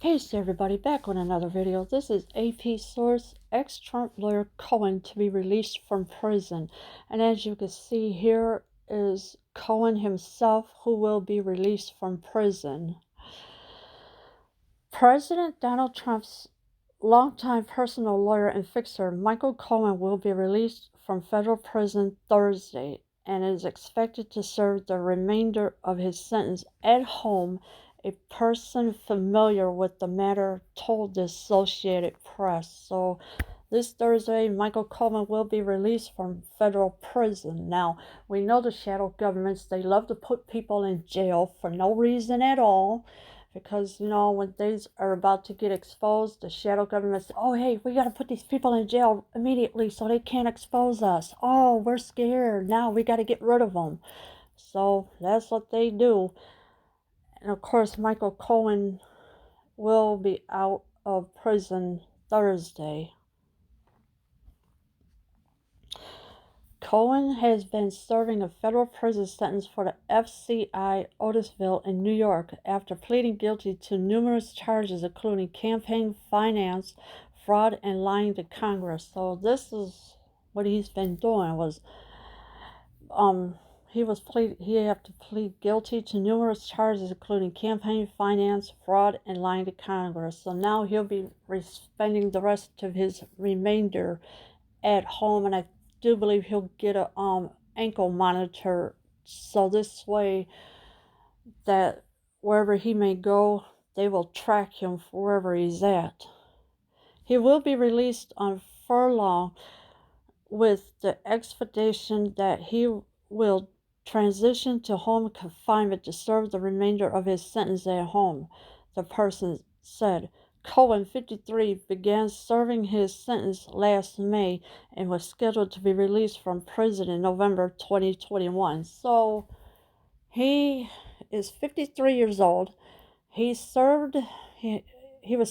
Peace everybody, back on another video. This is AP source, ex-Trump lawyer Cohen to be released from prison. And as you can see here is Cohen himself who will be released from prison. President Donald Trump's longtime personal lawyer and fixer Michael Cohen will be released from federal prison Thursday and is expected to serve the remainder of his sentence at home, a person familiar with the matter told the Associated Press. So this Thursday, Michael Cohen will be released from federal prison. Now, we know the shadow governments, they love to put people in jail for no reason at all. Because, when things are about to get exposed, the shadow government says, oh, hey, we got to put these people in jail immediately so they can't expose us. Oh, we're scared. Now we got to get rid of them. So that's what they do. And of course, Michael Cohen will be out of prison Thursday. Cohen has been serving a federal prison sentence for the FCI Otisville in New York after pleading guilty to numerous charges, including campaign finance, fraud, and lying to Congress. So this is what he's been doing. He had to plead guilty to numerous charges, including campaign finance, fraud, and lying to Congress. So now he'll be spending the rest of his remainder at home, and I do believe he'll get a ankle monitor, so this way that wherever he may go, they will track him wherever he's at. He will be released on furlough with the expectation that he will transition to home confinement to serve the remainder of his sentence at home, the person said. Cohen, 53, began serving his sentence last May and was scheduled to be released from prison in November 2021. So he is 53 years old. He was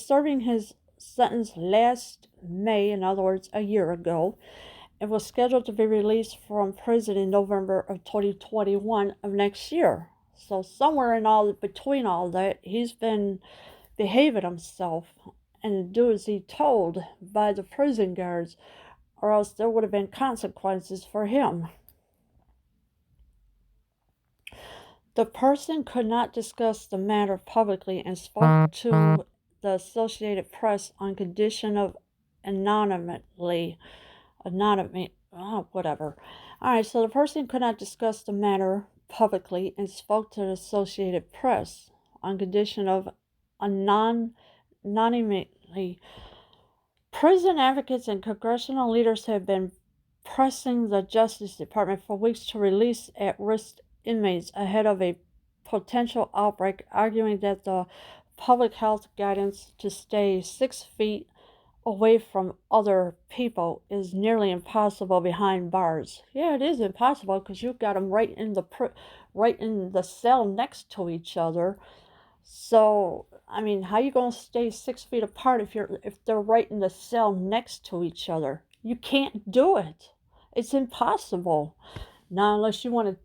serving his sentence last May, in other words, a year ago, and was scheduled to be released from prison in November of 2021 of next year. So somewhere between all that, he's been behaving himself and do as he told by the prison guards, or else there would have been consequences for him. The person could not discuss the matter publicly and spoke to the Associated Press on condition of anonymity. Whatever. Alright, so the person could not discuss the matter publicly and spoke to the Associated Press on condition of anonymity. Prison advocates and congressional leaders have been pressing the Justice Department for weeks to release at-risk inmates ahead of a potential outbreak, arguing that the public health guidance to stay 6 feet away from other people is nearly impossible behind bars. Yeah, it is impossible because you've got them right in the cell next to each other. So, I mean, how you gonna stay 6 feet apart if they're right in the cell next to each other? You can't do it. It's impossible. Now, unless you want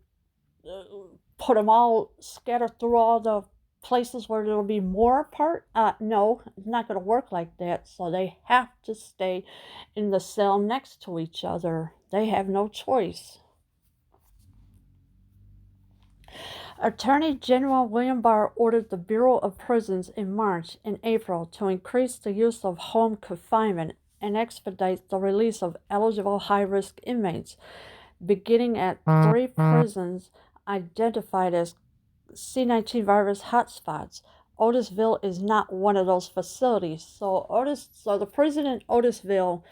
to put them all scattered through all the places where there'll be more apart. No, it's not going to work like that. So they have to stay in the cell next to each other. They have no choice. Attorney General William Barr ordered the Bureau of Prisons in March and April to increase the use of home confinement and expedite the release of eligible high-risk inmates, beginning at 3 prisons identified as C-19 virus hotspots. Otisville is not one of those facilities. So the prison in Otisville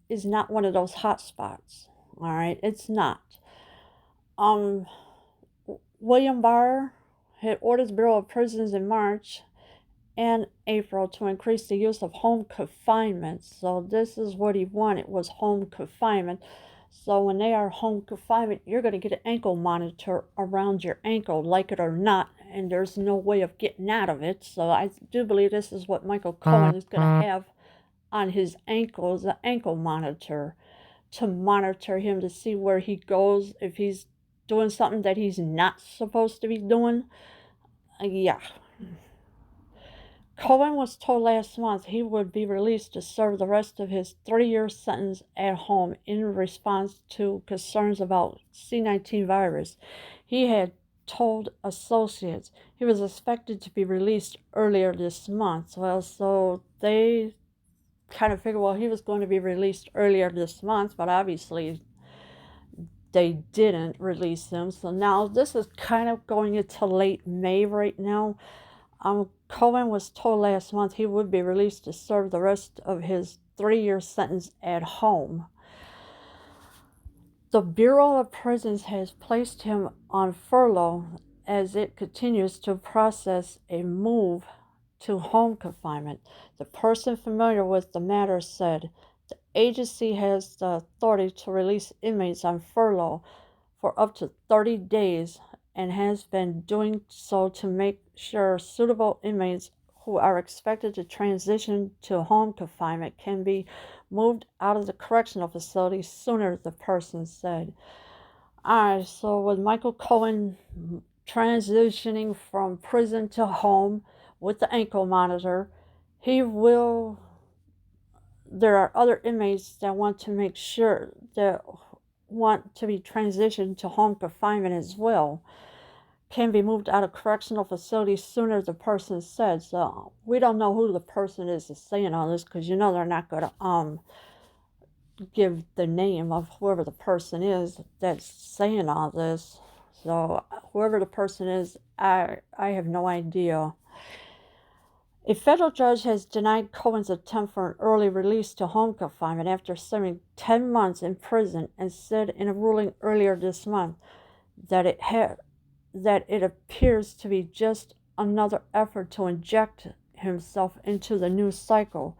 is not one of those hotspots. All right, it's not. William Barr had ordered the Bureau of Prisons in March and April to increase the use of home confinement. So this is what he wanted, was home confinement. So when they are home confinement, you're going to get an ankle monitor around your ankle, like it or not, and there's no way of getting out of it. So I do believe this is what Michael Cohen is going to have on his ankles, an ankle monitor, to monitor him to see where he goes, if he's doing something that he's not supposed to be doing. Yeah. Cohen was told last month he would be released to serve the rest of his 3-year sentence at home in response to concerns about C-19 virus. He had told associates he was expected to be released earlier this month. Well, so they kind of figured, well, he was going to be released earlier this month, but obviously they didn't release him. So now this is kind of going into late May right now. Cohen was told last month he would be released to serve the rest of his 3-year sentence at home. The Bureau of Prisons has placed him on furlough as it continues to process a move to home confinement. The person familiar with the matter said the agency has the authority to release inmates on furlough for up to 30 days and has been doing so to make sure suitable inmates who are expected to transition to home confinement can be moved out of the correctional facility sooner, the person said. Alright, so with Michael Cohen transitioning from prison to home with the ankle monitor, there are other inmates that want to make sure that want to be transitioned to home confinement as well, can be moved out of correctional facilities sooner, the person said. So we don't know who the person is that's saying all this, because they're not going to give the name of whoever the person is that's saying all this. So whoever the person is, I have no idea. A federal judge has denied Cohen's attempt for an early release to home confinement after serving 10 months in prison and said in a ruling earlier this month that it appears to be just another effort to inject himself into the new cycle,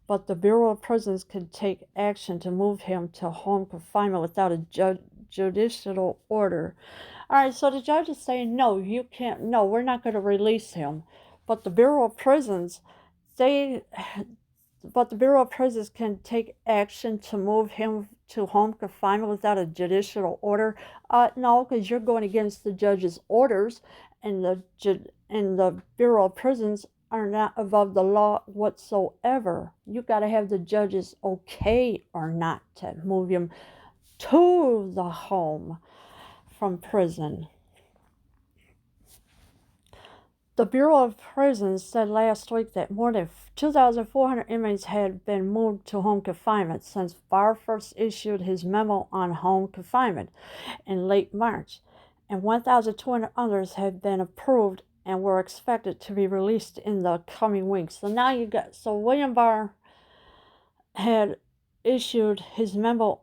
but the Bureau of Prisons can take action to move him to home confinement without a judicial order. All right, so the judge is saying, no, you can't, no, we're not going to release him. But the Bureau of Prisons, but the Bureau of Prisons can take action to move him to home confinement without a judicial order. No, because you're going against the judge's orders, and the Bureau of Prisons are not above the law whatsoever. You got to have the judge's okay or not to move him to the home from prison. The Bureau of Prisons said last week that more than 2,400 inmates had been moved to home confinement since Barr first issued his memo on home confinement in late March, and 1,200 others had been approved and were expected to be released in the coming weeks. So William Barr had issued his memo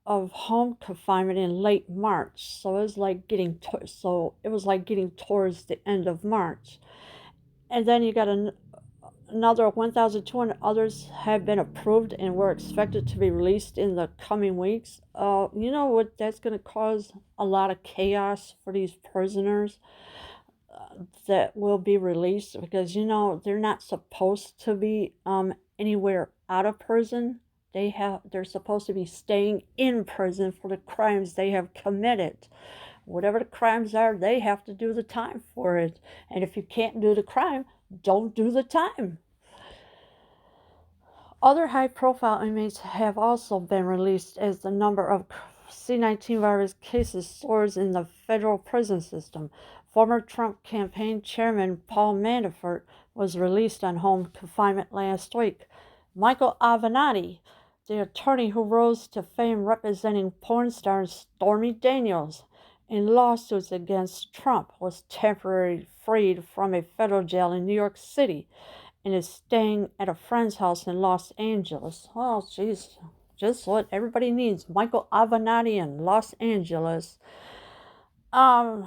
of home confinement in late March, so it was like getting towards the end of March, and then you got another 1,200 others have been approved and were expected to be released in the coming weeks. You know what? That's going to cause a lot of chaos for these prisoners that will be released, because they're not supposed to be anywhere out of prison. They're supposed to be staying in prison for the crimes they have committed. Whatever the crimes are, they have to do the time for it. And if you can't do the crime, don't do the time. Other high-profile inmates have also been released as the number of C-19 virus cases soars in the federal prison system. Former Trump campaign chairman Paul Manafort was released on home confinement last week. Michael Avenatti, the attorney who rose to fame representing porn star Stormy Daniels in lawsuits against Trump, was temporarily freed from a federal jail in New York City and is staying at a friend's house in Los Angeles. Oh, geez, just what everybody needs. Michael Avenatti in Los Angeles. Alright,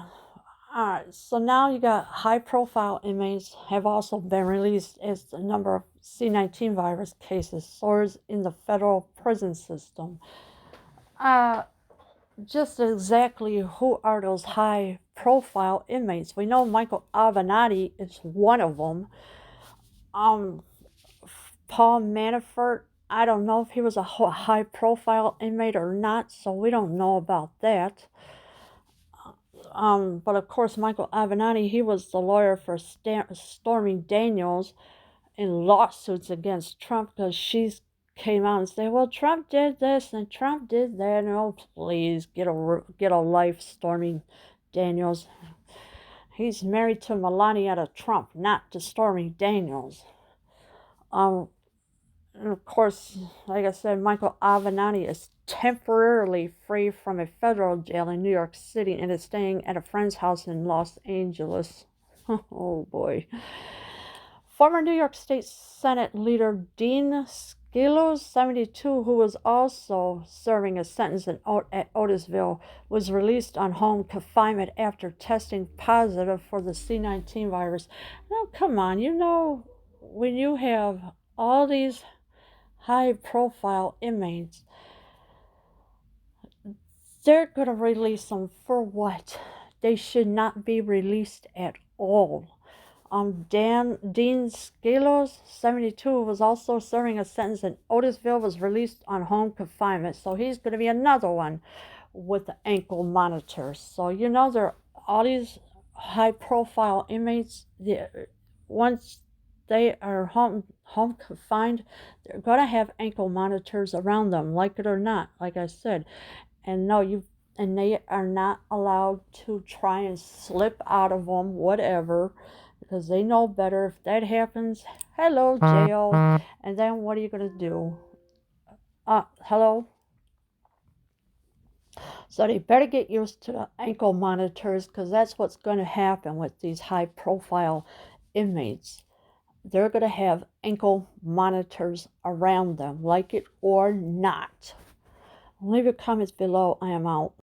so now you got high-profile inmates have also been released as the number of C-19 virus cases soars in the federal prison system. Just exactly who are those high-profile inmates? We know Michael Avenatti is one of them. Paul Manafort, I don't know if he was a high-profile inmate or not, so we don't know about that. But of course, Michael Avenatti, he was the lawyer for Stormy Daniels in lawsuits against Trump because she came out and said, well, Trump did this and Trump did that. And, oh, please, get a life, Stormy Daniels. He's married to Melania Trump, not to Stormy Daniels. And of course, like I said, Michael Avenatti is temporarily free from a federal jail in New York City and is staying at a friend's house in Los Angeles. Oh boy. Former New York State Senate leader Dean Skelos, 72, who was also serving a sentence at Otisville, was released on home confinement after testing positive for the C-19 virus. Now, come on, when you have all these high-profile inmates, they're going to release them for what? They should not be released at all. Dean Skelos, 72, was also serving a sentence in Otisville, was released on home confinement. So he's going to be another one with the ankle monitors. So, there all these high-profile inmates, once they are home confined, they're going to have ankle monitors around them, like it or not, like I said. And they are not allowed to try and slip out of them, whatever, because they know better. If that happens, hello, jail. And then what are you going to do? Hello? So they better get used to the ankle monitors, because that's what's going to happen with these high-profile inmates. They're going to have ankle monitors around them, like it or not. Leave your comments below. I am out.